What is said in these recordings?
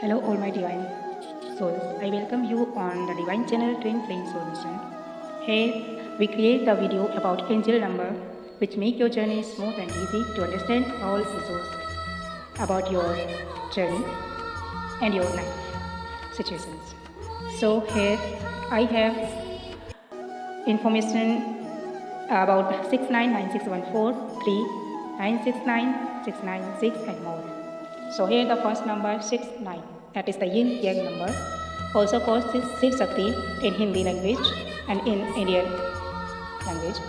Hello, all my divine souls. I welcome you on the Divine Channel Twin Flame Soul Mission. Here, we create the video about angel number, which make your journey smooth and easy to understand all issues about your journey and your life situations. So here, I have information about 6996143, 969696 and more. So here the first number 69, that is the yin yang number, also called Shiv Shakti in Hindi language and in Indian language.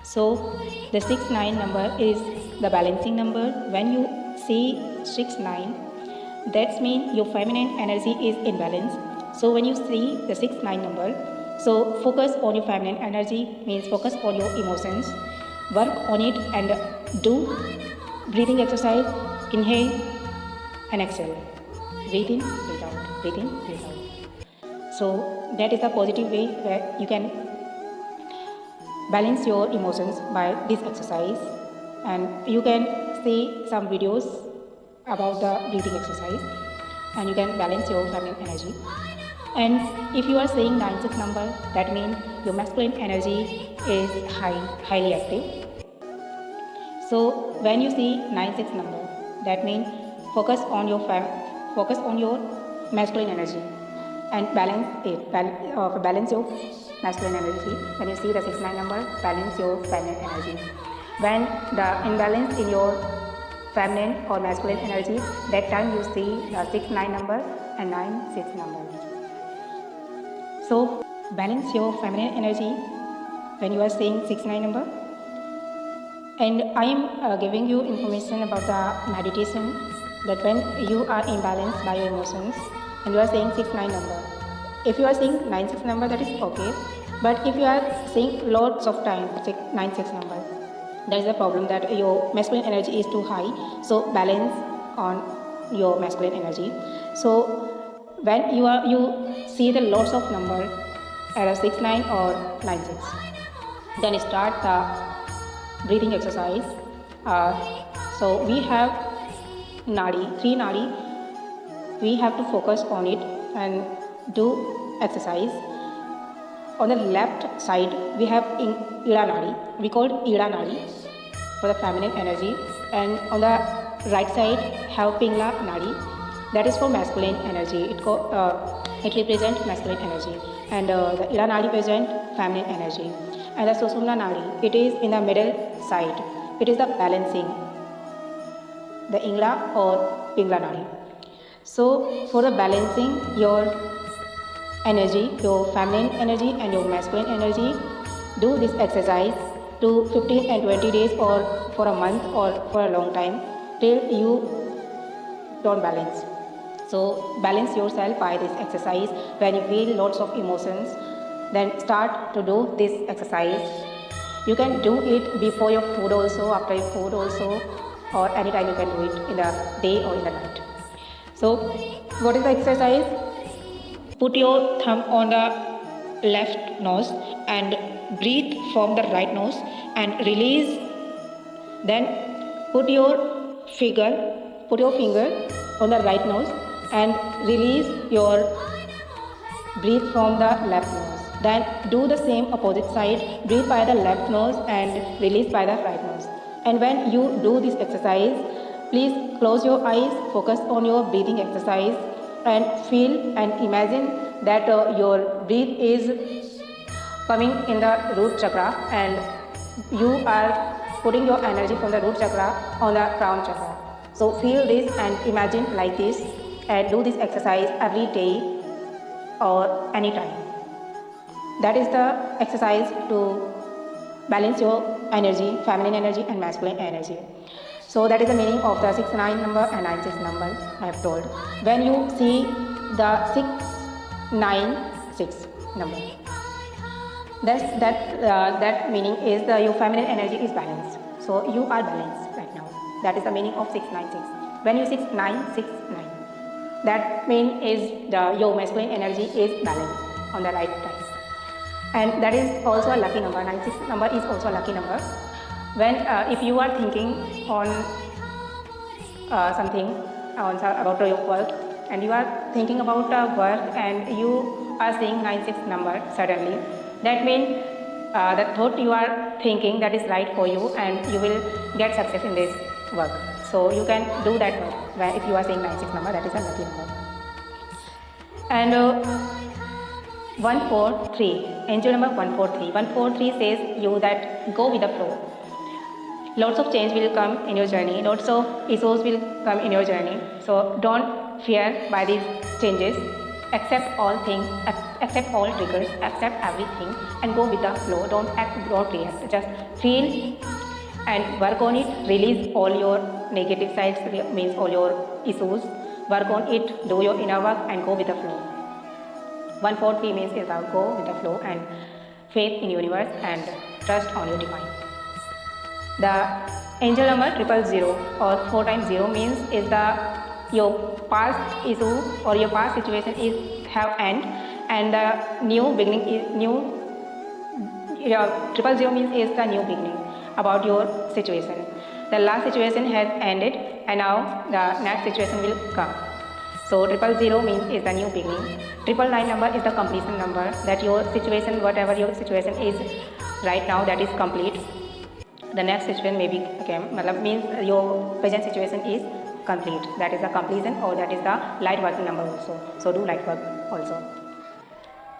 So the 69 number is the balancing number. When you see 69, that means your feminine energy is in balance. So when you see the 69 number, so focus on your feminine energy, means focus on your emotions, work on it and do breathing exercise. Inhale and exhale. Breathe in, breathe out. Breathe in, breathe out. So that is a positive way where you can balance your emotions by this exercise. And you can see some videos about the breathing exercise and you can balance your feminine energy. And if you are saying 96 number, that means your masculine energy is highly active. So when you see 96 number, that means focus on your masculine energy and balance it. Balance your masculine energy. When you see the 69 number, balance your feminine energy. When the imbalance in your feminine or masculine energy, that time you see the 69 number and 96 number. So balance your feminine energy when you are saying 69 number. And I am giving you information about the meditation, that when you are imbalanced by your emotions and you are saying 69 number. If you are saying 96 number, that is okay. But if you are saying lots of time 96 number, there is a problem that your masculine energy is too high. So balance on your masculine energy. So when you see the lots of number at a 69 or 96, then start the breathing exercise. So we have three nadi. We have to focus on it and do exercise. On the left side, we have Ida nadi. We call it Ida nadi for the feminine energy. And on the right side, have Pingla nadi. That is for masculine energy. It represents masculine energy. And the Ida nadi represents feminine energy. And the Sushumna nadi, it is in the middle side. It is the balancing, the Ingla or Pingla nadi. So for the balancing your energy, your feminine energy and your masculine energy, do this exercise to 15 and 20 days or for a month or for a long time till you don't balance. So balance yourself by this exercise. When you feel lots of emotions, then start to do this exercise. You can do it before your food also, after your food also, or anytime you can do it in the day or in the night. So what is the exercise? Put your thumb on the left nose and breathe from the right nose and release. Then put your finger on the right nose and release your breathe from the left nose. Then do the same opposite side, breathe by the left nose and release by the right nose. And when you do this exercise, please close your eyes, focus on your breathing exercise and feel and imagine that your breath is coming in the root chakra and you are putting your energy from the root chakra on the crown chakra. So feel this and imagine like this and do this exercise every day or anytime. That is the exercise to balance your energy, feminine energy and masculine energy. So that is the meaning of the 69 number and 96 number I have told. When you see the 696 number, that meaning is your feminine energy is balanced. So you are balanced right now. That is the meaning of 696. When you 6969, that means is your masculine energy is balanced on the right side. And that is also a lucky number. 96 number is also a lucky number. When if you are thinking on something about your work, and you are thinking about work, and you are seeing 96 number suddenly. That means the thought you are thinking that is right for you, and you will get success in this work. So you can do that work if you are seeing 96 number, that is a lucky number. And 143, angel number 143. 143 says you that go with the flow. Lots of change will come in your journey. Lots of issues will come in your journey. So don't fear by these changes. Accept all things, accept all triggers, accept everything, and go with the flow. Don't act, don't react. Just feel and work on it. Release all your negative sides, means all your issues. Work on it, do your inner work, and go with the flow. 143 means is go with the flow and faith in universe and trust on your divine. The angel number 000 or 4 times 0 means is the your past issue or your past situation is have end, and the new beginning is new. Your 000 means is the new beginning about your situation. The last situation has ended, and now the next situation will come. So 000 means is the new beginning. 999 number is the completion number, that your situation, whatever your situation is right now, that is complete. The next situation may be means your present situation is complete. That is the completion, or that is the light working number also. So do light work also.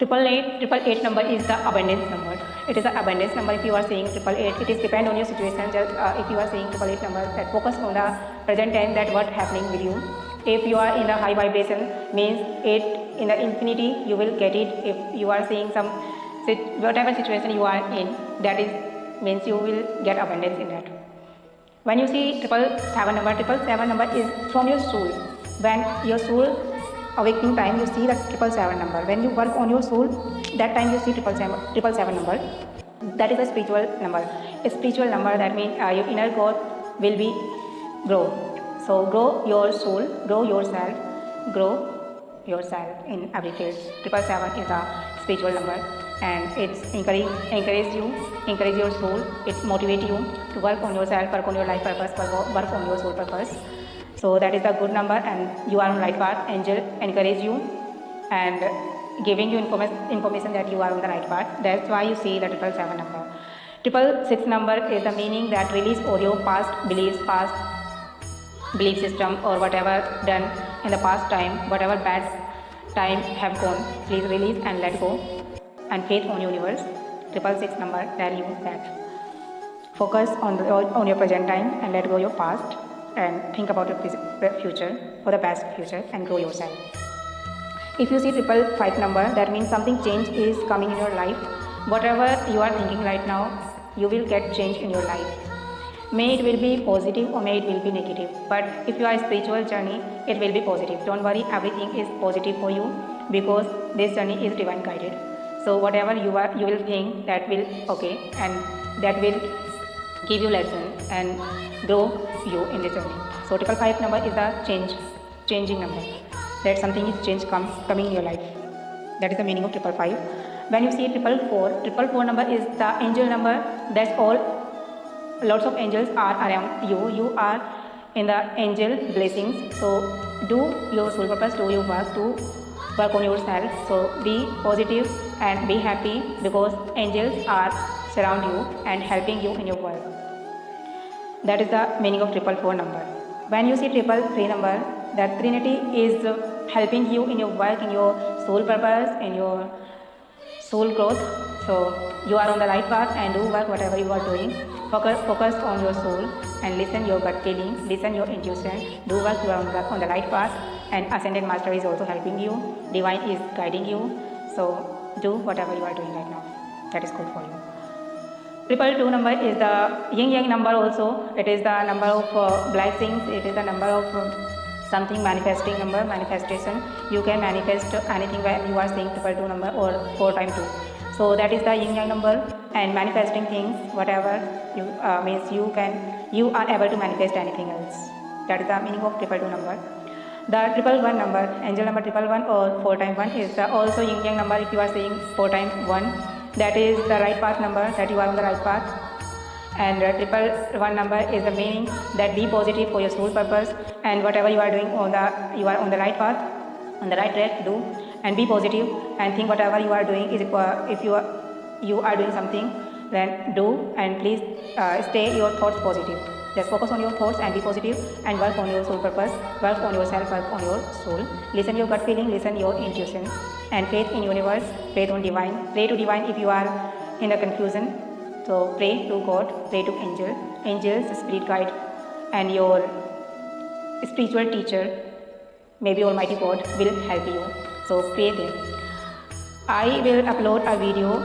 888 number is the abundance number. It is the abundance number. If you are saying 888, it is depend on your situation. Just if you are saying 888 number, that focus on the present time, that what happening with you. If you are in the high vibration, means 8 in the infinity, you will get it. If you are seeing some whatever situation you are in, that is means you will get abundance in that. When you see 777 number is from your soul. When your soul awakening time, you see the 777 number. When you work on your soul, that time you see 777 number. That is a spiritual number. A spiritual number, that means your inner God will be grow. So grow your soul, grow yourself in every field. 777 is a spiritual number, and it's encourage your soul. It motivate you to work on yourself, work on your life purpose, work on your soul purpose. So that is the good number, and you are on right path. Angel encourage you and giving you information that you are on the right path. That's why you see the 777 number. 666 number is the meaning that release all your past beliefs, past belief system, or whatever done in the past time, whatever bad time have gone, please release and let go, and faith on universe. 666 number tell you that focus on your present time and let go your past, and think about your future for the best future, and grow yourself. If you see 555 number, that means something change is coming in your life. Whatever you are thinking right now, you will get change in your life. May it will be positive or may it will be negative, but if you are a spiritual journey, it will be positive. Don't worry, everything is positive for you, because this journey is divine guided. So whatever you will think, that will okay, and that will give you lesson and grow you in this journey. So 555 number is the changing number, that something is change coming in your life. That is the meaning of 555. When you see 444 number is the angel number. That's all. Lots of angels are around you. You are in the angel blessings. So do your soul purpose, do your work, to work on yourself. So be positive and be happy, because angels are surround you and helping you in your work. That is the meaning of 444 number. When you see 333 number, that Trinity is helping you in your work, in your soul purpose, in your soul growth. So you are on the right path, and do work whatever you are doing. Focus on your soul and listen your gut feeling, listen your intuition. Do work, you are on the right path, and Ascended Master is also helping you. Divine is guiding you. So do whatever you are doing right now. That is good for you. 222 number is the yin yang number also. It is the number of blessings. It is the number of something manifesting number, manifestation. You can manifest anything when you are seeing 222 number or 4 times 2. So that is the yin yang number, and manifesting things, whatever you means you are able to manifest anything else. That is the meaning of 222 number. The 111 number, angel number 111 or 4 times 1 is also yin yang number. If you are saying 4 times 1, that is the right path number, that you are on the right path. And triple one number is the meaning that be positive for your soul purpose, and whatever you are doing you are on the right path, on the right track. Do and be positive and think whatever you are doing is if you are doing something, then do, and please stay your thoughts positive. Just focus on your thoughts and be positive and work on your soul purpose, work on yourself, work on your soul. Listen your gut feeling, listen your intuition, and faith in universe, faith on divine. Pray to divine if you are in a confusion. So pray to God, pray to angels, spirit guide, and your spiritual teacher, maybe Almighty God, will help you. So pray them. I will upload a video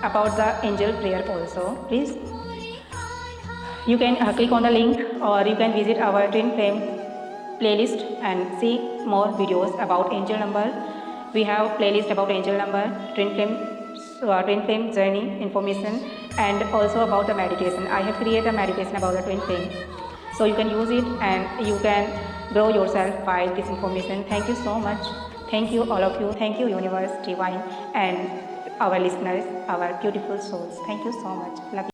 about the angel prayer also. Please, you can click on the link, or you can visit our Twin Flame playlist and see more videos about angel number. We have playlist about angel number, Twin Flame journey information, and also about the meditation. I have created a meditation about the Twin Flame, so you can use it and you can grow yourself by this information. Thank you so much. Thank you all of you. Thank you universe, divine, and our listeners, our beautiful souls. Thank you so much. Love you.